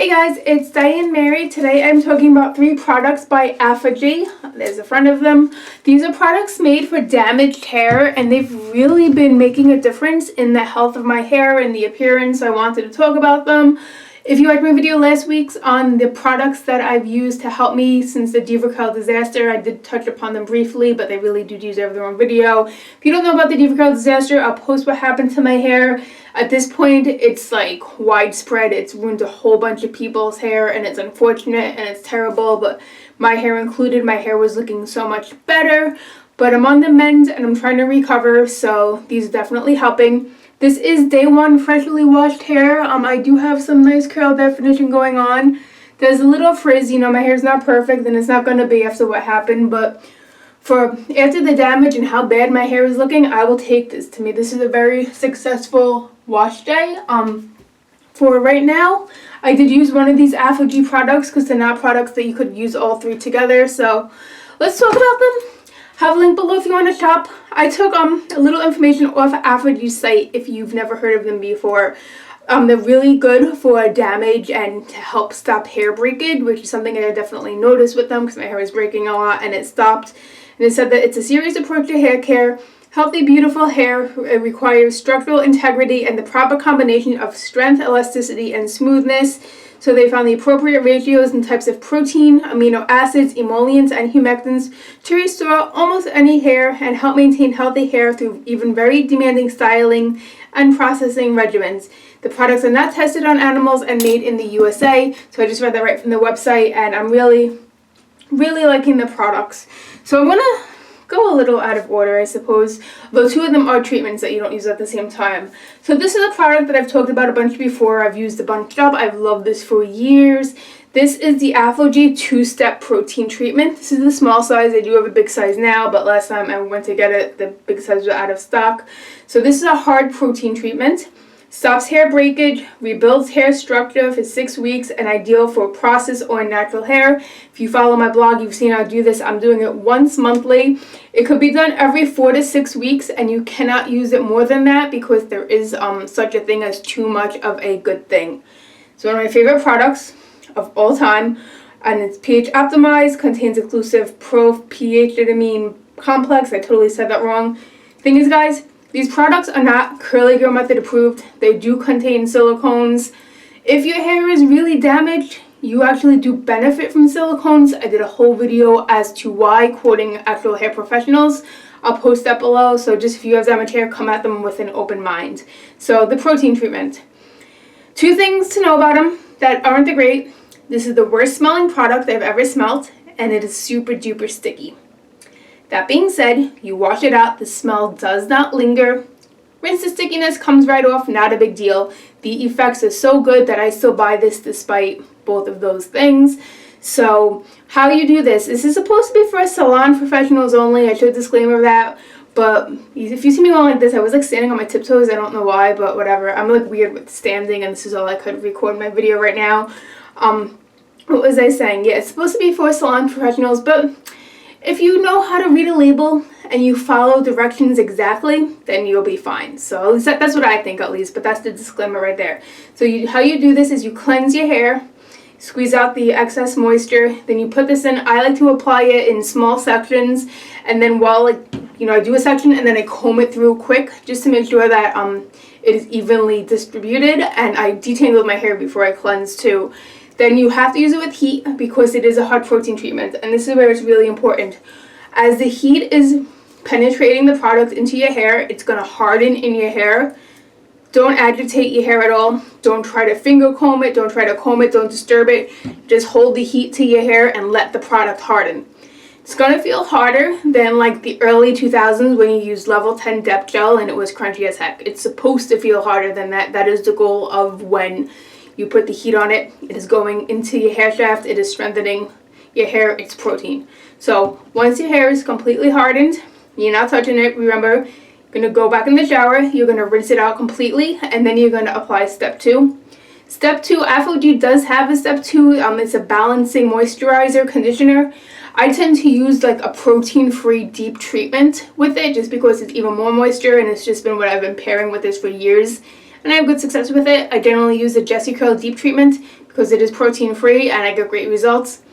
Hey guys, it's Diane Mary. Today I'm talking about 3 products by Aphogee. There's a front of them. These are products made for damaged hair, and they've really been making a difference in the health of my hair and the appearance. I wanted to talk about them. If you watched my video last week's on the products that I've used to help me since the curl disaster, I did touch upon them briefly, but they really do deserve their own video. If you don't know about the curl disaster, I'll post what happened to my hair. At this point, it's like widespread. It's ruined a whole bunch of people's hair, and it's unfortunate and it's terrible, but my hair included. My hair was looking so much better, but I'm on the mend and I'm trying to recover, so these are definitely helping. This is day 1 freshly washed hair. I do have some nice curl definition going on. There's a little frizz, my hair's not perfect and it's not going to be after what happened, but after the damage and how bad my hair is looking, I will take this. To me, this is a very successful wash day. For right now, I did use one of these Aphogee products because they're not products that you could use all 3 together. So let's talk about them. Have a link below if you want to shop. I took a little information off Aphogee's site if you've never heard of them before. They're really good for damage and to help stop hair breakage, which is something that I definitely noticed with them because my hair was breaking a lot and it stopped. And it said that it's a serious approach to hair care. Healthy, beautiful hair requires structural integrity and the proper combination of strength, elasticity, and smoothness. So they found the appropriate ratios and types of protein, amino acids, emollients, and humectants to restore almost any hair and help maintain healthy hair through even very demanding styling and processing regimens. The products are not tested on animals and made in the USA. So I just read that right from the website, and I'm really liking the products. So I'm going to go a little out of order, I suppose, though 2 of them are treatments that you don't use at the same time. So this is a product that I've talked about a bunch before. I've used a bunch up. I've loved this for years. This is the Aphogee 2-step protein treatment. This is the small size. I do have a big size now, but last time I went to get it, the big size was out of stock. So this is a hard protein treatment. Stops hair breakage, rebuilds hair structure for 6 weeks, and ideal for processed or natural hair. If you follow my blog, you've seen I do this. I'm doing it once monthly. It could be done every 4 to 6 weeks, and you cannot use it more than that because there is such a thing as too much of a good thing. It's one of my favorite products of all time, and it's pH optimized, contains exclusive pH vitamine complex. I totally said that wrong. Thing is, guys, these products are not Curly Girl Method approved. They do contain silicones. If your hair is really damaged, you actually do benefit from silicones. I did a whole video as to why, quoting actual hair professionals. I'll post that below. So just if you have damaged hair, come at them with an open mind. So the protein treatment. 2 things to know about them that aren't that great. This is the worst smelling product I've ever smelled, and it is super duper sticky. That being said, you wash it out, the smell does not linger. Rinse the stickiness, comes right off, not a big deal. The effects are so good that I still buy this despite both of those things. So, how you do this? This is supposed to be for salon professionals only. I should disclaimer that. But if you see me going like this, I was like standing on my tiptoes. I don't know why, but whatever. I'm like weird with standing, and this is all I could record my video right now. What was I saying? Yeah, it's supposed to be for salon professionals, but if you know how to read a label and you follow directions exactly, then you'll be fine. So that's what I think at least, but that's the disclaimer right there. So how you do this is you cleanse your hair, squeeze out the excess moisture, then you put this in. I like to apply it in small sections, and then while I do a section and then I comb it through quick just to make sure that it is evenly distributed, and I detangle my hair before I cleanse too. Then you have to use it with heat because it is a hard protein treatment, and this is where it's really important. As the heat is penetrating the product into your hair, it's going to harden in your hair. Don't agitate your hair at all. Don't try to finger comb it. Don't try to comb it. Don't disturb it. Just hold the heat to your hair and let the product harden. It's going to feel harder than like the early 2000s when you used level 10 depth gel and it was crunchy as heck. It's supposed to feel harder than that. That is the goal of when you put the heat on it. It is going into your hair shaft. It is strengthening your hair. It's protein. So once your hair is completely hardened, you're not touching it. Remember, you're going to go back in the shower. You're going to rinse it out completely, and then you're going to apply step 2. Step 2, Aphogee does have a step 2. It's a balancing moisturizer conditioner. I tend to use like a protein-free deep treatment with it just because it's even more moisture, and it's just been what I've been pairing with this for years. and I have good success with it. I generally use the Jessie Curl Deep Treatment because it is protein free and I get great results.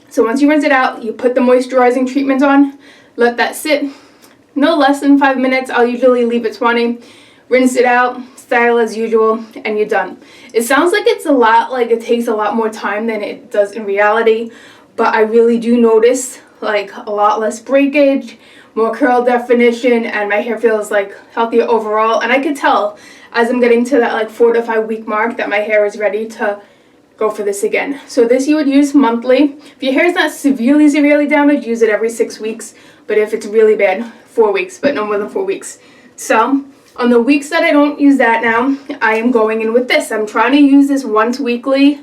So once you rinse it out, you put the moisturizing treatment on, let that sit no less than 5 minutes. I'll usually leave it 20. Rinse it out, style as usual, and you're done. It sounds like it's a lot, like it takes a lot more time than it does in reality, but I really do notice like a lot less breakage, more curl definition, and my hair feels like healthier overall. And I could tell as I'm getting to that like 4 to 5 week mark that my hair is ready to go for this again. So this you would use monthly. If your hair is not severely damaged, use it every 6 weeks. But if it's really bad, 4 weeks, but no more than 4 weeks. So on the weeks that I don't use that now, I am going in with this. I'm trying to use this once weekly.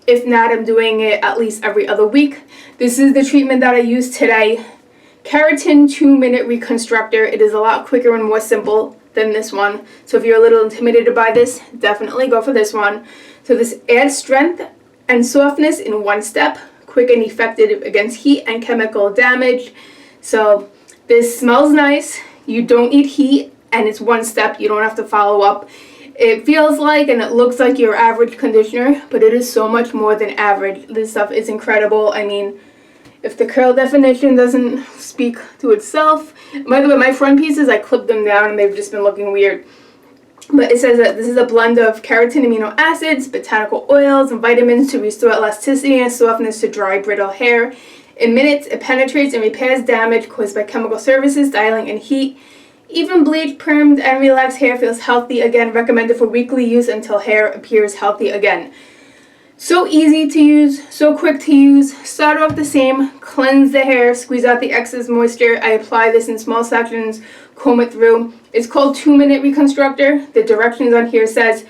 If not, I'm doing it at least every other week. This is the treatment that I used today. Keratin 2-minute Reconstructor. It is a lot quicker and more simple than this one. So if you're a little intimidated by this, definitely go for this one. So this adds strength and softness in one step, quick and effective against heat and chemical damage. So this smells nice. You don't need heat, and it's one step. You don't have to follow up. It feels like and it looks like your average conditioner, but it is so much more than average. This stuff is incredible. I mean, if the curl definition doesn't speak to itself. By the way, my front pieces, I clipped them down and they've just been looking weird. But it says that this is a blend of keratin amino acids, botanical oils, and vitamins to restore elasticity and softness to dry, brittle hair. In minutes, it penetrates and repairs damage caused by chemical services, styling, and heat. Even bleached, permed, and relaxed hair feels healthy again. Recommended for weekly use until hair appears healthy again. So easy to use, so quick to use. Start off the same, cleanse the hair, squeeze out the excess moisture. I apply this in small sections, comb it through. It's called 2-minute Reconstructor. The directions on here says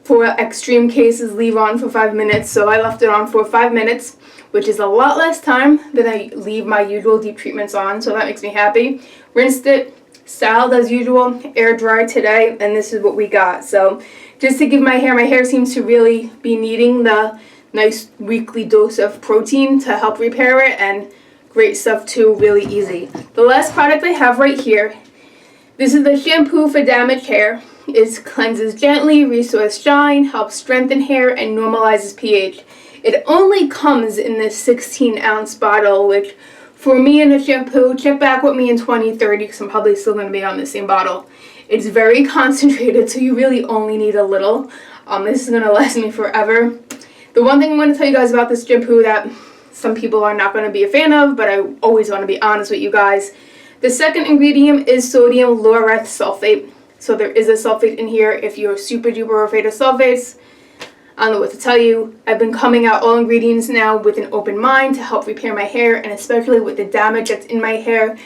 for extreme cases, leave on for 5 minutes. So I left it on for 5 minutes, which is a lot less time than I leave my usual deep treatments on. So that makes me happy. Rinsed it, styled as usual, air dried today, and this is what we got. So just to give my hair seems to really be needing the nice weekly dose of protein to help repair it, and great stuff too, really easy. The last product I have right here, this is the shampoo for damaged hair. It cleanses gently, restores shine, helps strengthen hair, and normalizes pH. It only comes in this 16-ounce bottle, which for me in a shampoo, check back with me in 2030 because I'm probably still going to be on the same bottle. It's very concentrated, so you really only need a little. This is going to last me forever. The one thing I'm going to tell you guys about this shampoo that some people are not going to be a fan of, but I always want to be honest with you guys. The second ingredient is sodium lauryl sulfate. So there is a sulfate in here if you're super duper afraid of sulfates. I don't know what to tell you. I've been coming out all ingredients now with an open mind to help repair my hair, and especially with the damage that's in my hair.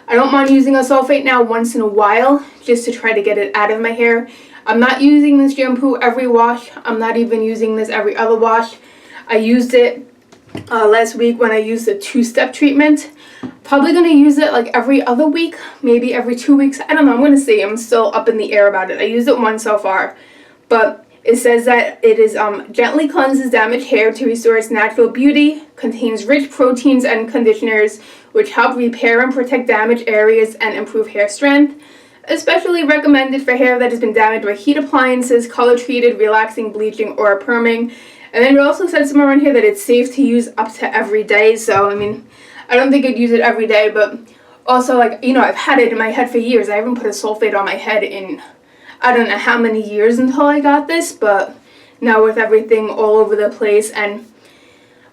I don't mind using a sulfate now once in a while just to try to get it out of my hair. I'm not using this shampoo every wash. I'm not even using this every other wash. I used it last week when I used the 2-step treatment. Probably going to use it like every other week, maybe every 2 weeks. I don't know. I'm going to see. I'm still up in the air about it. I used it once so far, but it says that it is gently cleanses damaged hair to restore its natural beauty, contains rich proteins and conditioners which help repair and protect damaged areas and improve hair strength. Especially recommended for hair that has been damaged by heat appliances, color-treated, relaxing, bleaching, or perming. And then it also said somewhere in here that it's safe to use up to every day. So, I mean, I don't think I'd use it every day, but also, like, you know, I've had it in my head for years. I haven't put a sulfate on my head in I don't know how many years until I got this, but now with everything all over the place, and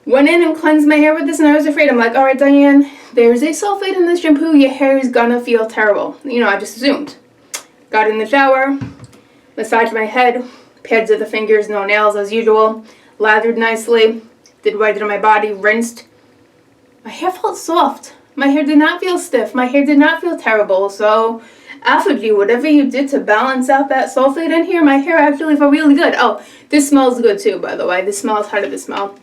went in and cleansed my hair with this, and I was afraid. I'm like, all right, Diane, there's a sulfate in this shampoo. Your hair is gonna feel terrible. You know, I just assumed. Got in the shower, massaged my head, pads of the fingers, no nails as usual, lathered nicely, did what I did on my body, rinsed. My hair felt soft. My hair did not feel stiff. My hair did not feel terrible. So Aphogee, whatever you did to balance out that sulfate in here, my hair actually felt really good. Oh, this smells good too, by the way. This smells, how did this smell?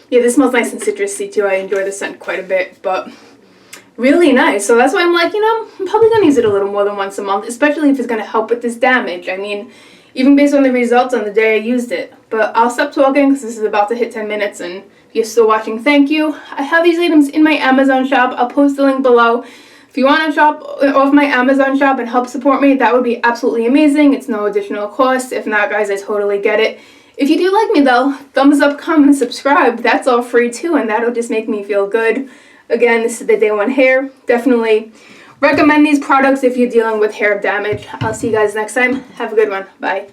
Yeah, this smells nice and citrusy too. I enjoy the scent quite a bit, but really nice. So that's why I'm like, you know, I'm probably going to use it a little more than once a month, especially if it's going to help with this damage. I mean, even based on the results on the day I used it. But I'll stop talking because this is about to hit 10 minutes, and if you're still watching, thank you. I have these items in my Amazon shop. I'll post the link below. If you want to shop off my Amazon shop and help support me, that would be absolutely amazing. It's no additional cost. If not, guys, I totally get it. If you do like me though, thumbs up, comment, subscribe. That's all free too, and that'll just make me feel good. Again, this is the Day One Hair. Definitely recommend these products if you're dealing with hair damage. I'll see you guys next time. Have a good one. Bye.